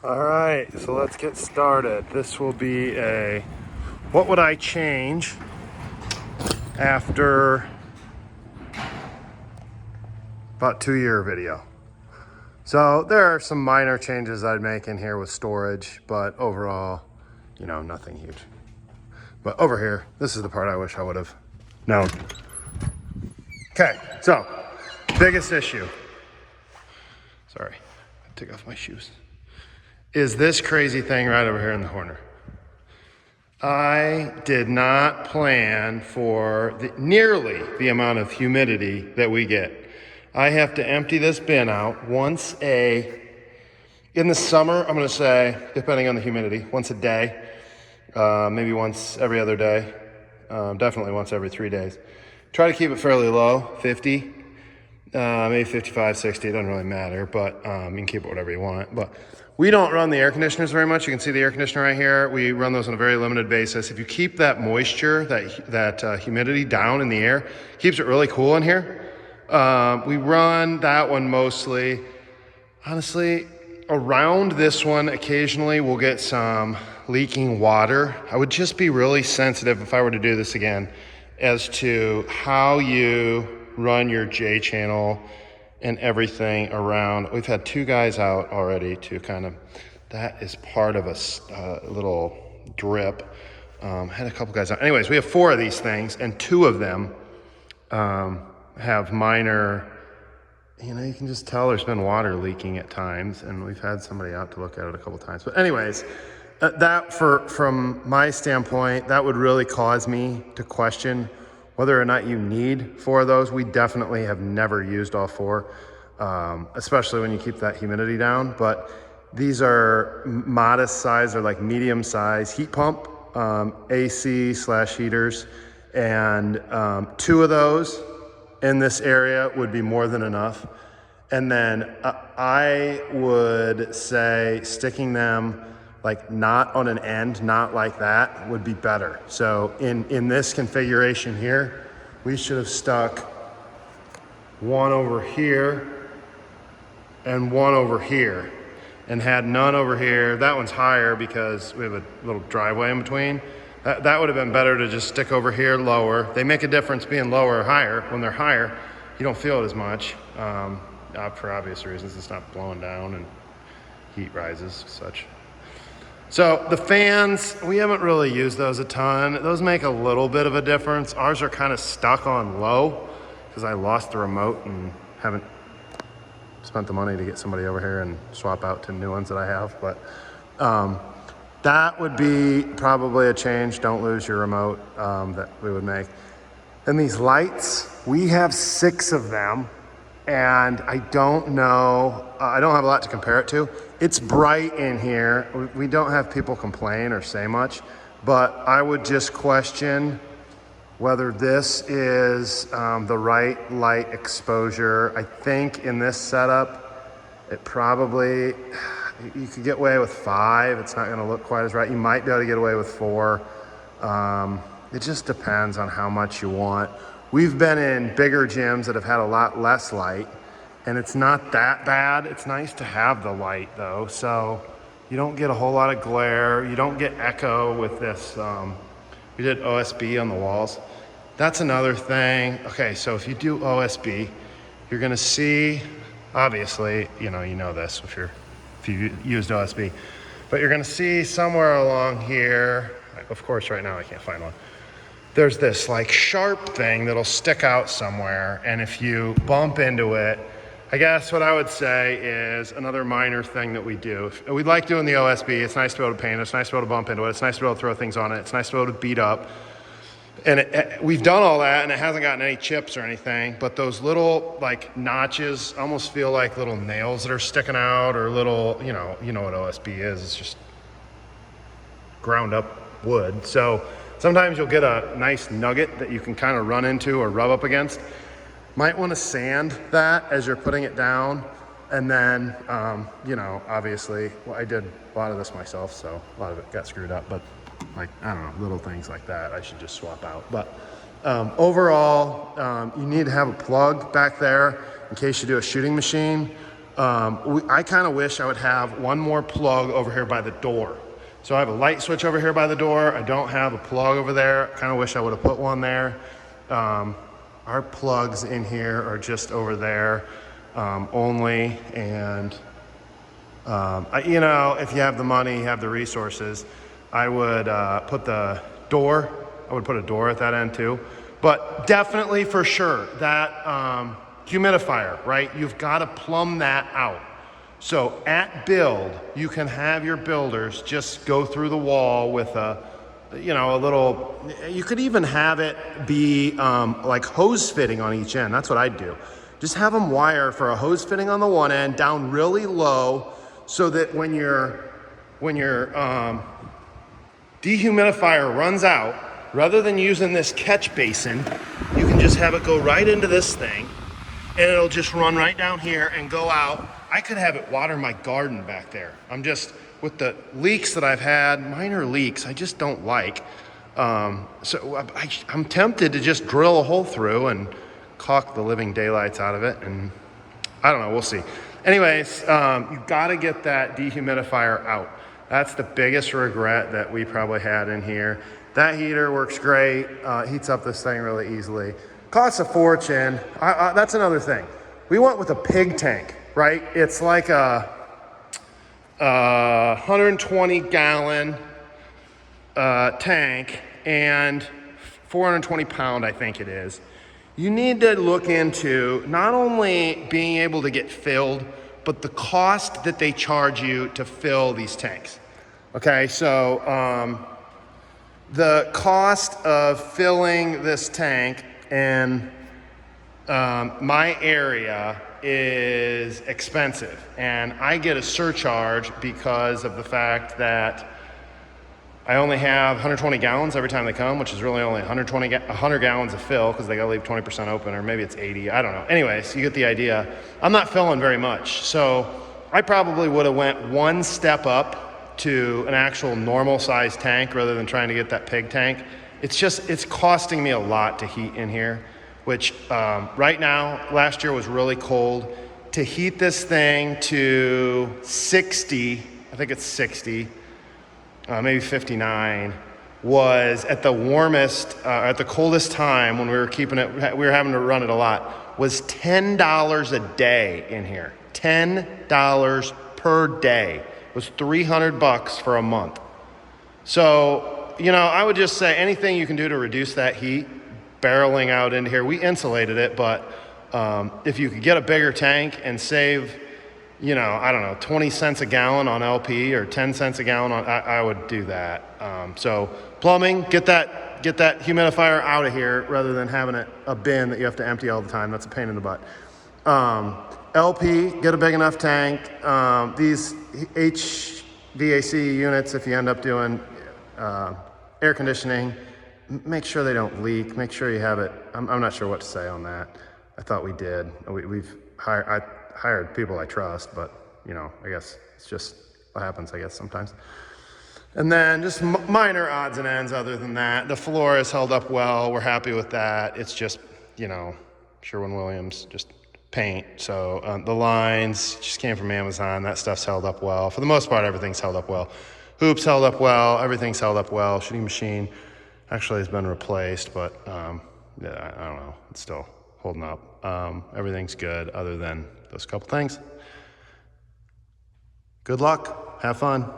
All right, so let's get started. This will be a what would I change after about 2-year video. So there are some minor changes I'd make in here with storage, but overall, you know, nothing huge. But over here, this is the part I wish I would have known. Okay, so biggest issue. Sorry, I took off my shoes. Is this crazy thing right over here in the corner. I did not plan for nearly the amount of humidity that we get. I have to empty this bin out in the summer, I'm gonna say, depending on the humidity, once a day, maybe once every other day, definitely once every 3 days. Try to keep it fairly low, 50, maybe 55, 60, it doesn't really matter, but you can keep it whatever you want. But we don't run the air conditioners very much. You can see the air conditioner right here. We run those on a very limited basis. If you keep that moisture, that humidity down in the air, keeps it really cool in here. We run that one mostly. Honestly, around this one, occasionally we'll get some leaking water. I would just be really sensitive if I were to do this again as to how you run your J channel and everything around. We've had 2 guys out already to kind of, that is part of a little drip. Had a couple guys out. Anyways, we have 4 of these things and 2 of them have minor, you know, you can just tell there's been water leaking at times, and we've had somebody out to look at it a couple times. But anyways, from my standpoint, that would really cause me to question whether or not you need 4 of those. We definitely have never used all 4, especially when you keep that humidity down. But these are modest size, they're like medium size heat pump, AC/heaters, and 2 of those in this area would be more than enough. And then I would say sticking them like not on an end, not like that, would be better. So in this configuration here, we should have stuck 1 over here and 1 over here and had none over here. That one's higher because we have a little driveway in between. That would have been better to just stick over here lower. They make a difference being lower or higher. When they're higher, you don't feel it as much. For obvious reasons, it's not blowing down and heat rises, such. So the fans, we haven't really used those a ton. Those make a little bit of a difference. Ours are kind of stuck on low because I lost the remote and haven't spent the money to get somebody over here and swap out to new ones that I have. But that would be probably a change. Don't lose your remote that we would make. And these lights, we have 6 of them. And I don't know, I don't have a lot to compare it to. It's bright in here. We don't have people complain or say much, but I would just question whether this is the right light exposure. I think in this setup, it probably, you could get away with 5. It's not gonna look quite as right. You might be able to get away with 4. It just depends on how much you want. We've been in bigger gyms that have had a lot less light, and it's not that bad. It's nice to have the light though, so you don't get a whole lot of glare. You don't get echo with this. We did OSB on the walls. That's another thing. Okay, so if you do OSB, you're gonna see, obviously, you know this if you used OSB, but you're gonna see somewhere along here, of course right now I can't find one, there's this like sharp thing that'll stick out somewhere, and if you bump into it, I guess what I would say is another minor thing that we do. We like doing the OSB. It's nice to be able to paint it. It's nice to be able to bump into it. It's nice to be able to throw things on it. It's nice to be able to beat up. And we've done all that, and it hasn't gotten any chips or anything, but those little like notches almost feel like little nails that are sticking out, or little, you know what OSB is. It's just ground up wood. So sometimes you'll get a nice nugget that you can kind of run into or rub up against. Might want to sand that as you're putting it down. And then, obviously, well, I did a lot of this myself, so a lot of it got screwed up. But like, I don't know, little things like that I should just swap out. But overall, you need to have a plug back there in case you do a shooting machine I kind of wish I would have one more plug over here by the door. So I have a light switch over here by the door. I don't have a plug over there. I kind of wish I would have put one there. Our plugs in here are just over there only. And, you know, if you have the money, you have the resources, I would put the door. I would put a door at that end too. But definitely for sure that humidifier, right? You've got to plumb that out. So at build, you can have your builders just go through the wall with a little, you could even have it be like hose fitting on each end. That's what I'd do. Just have them wire for a hose fitting on the one end down really low so that when your dehumidifier runs out, rather than using this catch basin, you can just have it go right into this thing and it'll just run right down here and go out. I could have it water my garden back there. I'm just, with the leaks that I've had, minor leaks, I just don't like. So I'm tempted to just drill a hole through and caulk the living daylights out of it. And I don't know, we'll see. Anyways, you gotta get that dehumidifier out. That's the biggest regret that we probably had in here. That heater works great, heats up this thing really easily. Costs a fortune. That's another thing. We went with a pig tank, right? It's like a 120 gallon tank and 420 pound, I think it is. You need to look into not only being able to get filled, but the cost that they charge you to fill these tanks. Okay, so the cost of filling this tank in my area is expensive, and I get a surcharge because of the fact that I only have 120 gallons every time they come, which is really only 100 gallons of fill because they gotta leave 20% open, or maybe it's 80, I don't know. Anyways, you get the idea. I'm not filling very much, so I probably would have went one step up to an actual normal size tank rather than trying to get that pig tank. It's costing me a lot to heat in here, which right now, last year was really cold. To heat this thing to 60, I think it's 60, maybe 59, was at the warmest, at the coldest time when we were keeping it, we were having to run it a lot, was $10 a day in here. $10 per day. It was $300 for a month. So, you know, I would just say anything you can do to reduce that heat, barreling out into here. We insulated it, but if you could get a bigger tank and save, you know, I don't know, 20 cents a gallon on LP or 10 cents a gallon on, I would do that. So plumbing, get that humidifier out of here rather than having a bin that you have to empty all the time. That's a pain in the butt. LP, get a big enough tank. These HVAC units, if you end up doing air conditioning, make sure they don't leak. Make sure you have it. I'm not sure what to say on that. I thought we did. I hired people I trust, but you know, I guess it's just what happens, I guess, sometimes. And then just minor odds and ends other than that. The floor has held up well. We're happy with that. It's just, you know, Sherwin-Williams, just paint. So the lines just came from Amazon. That stuff's held up well. For the most part, everything's held up well. Hoops held up well. Everything's held up well. Shooting machine actually has been replaced, but yeah, I don't know. It's still holding up. Everything's good other than those couple things. Good luck. Have fun.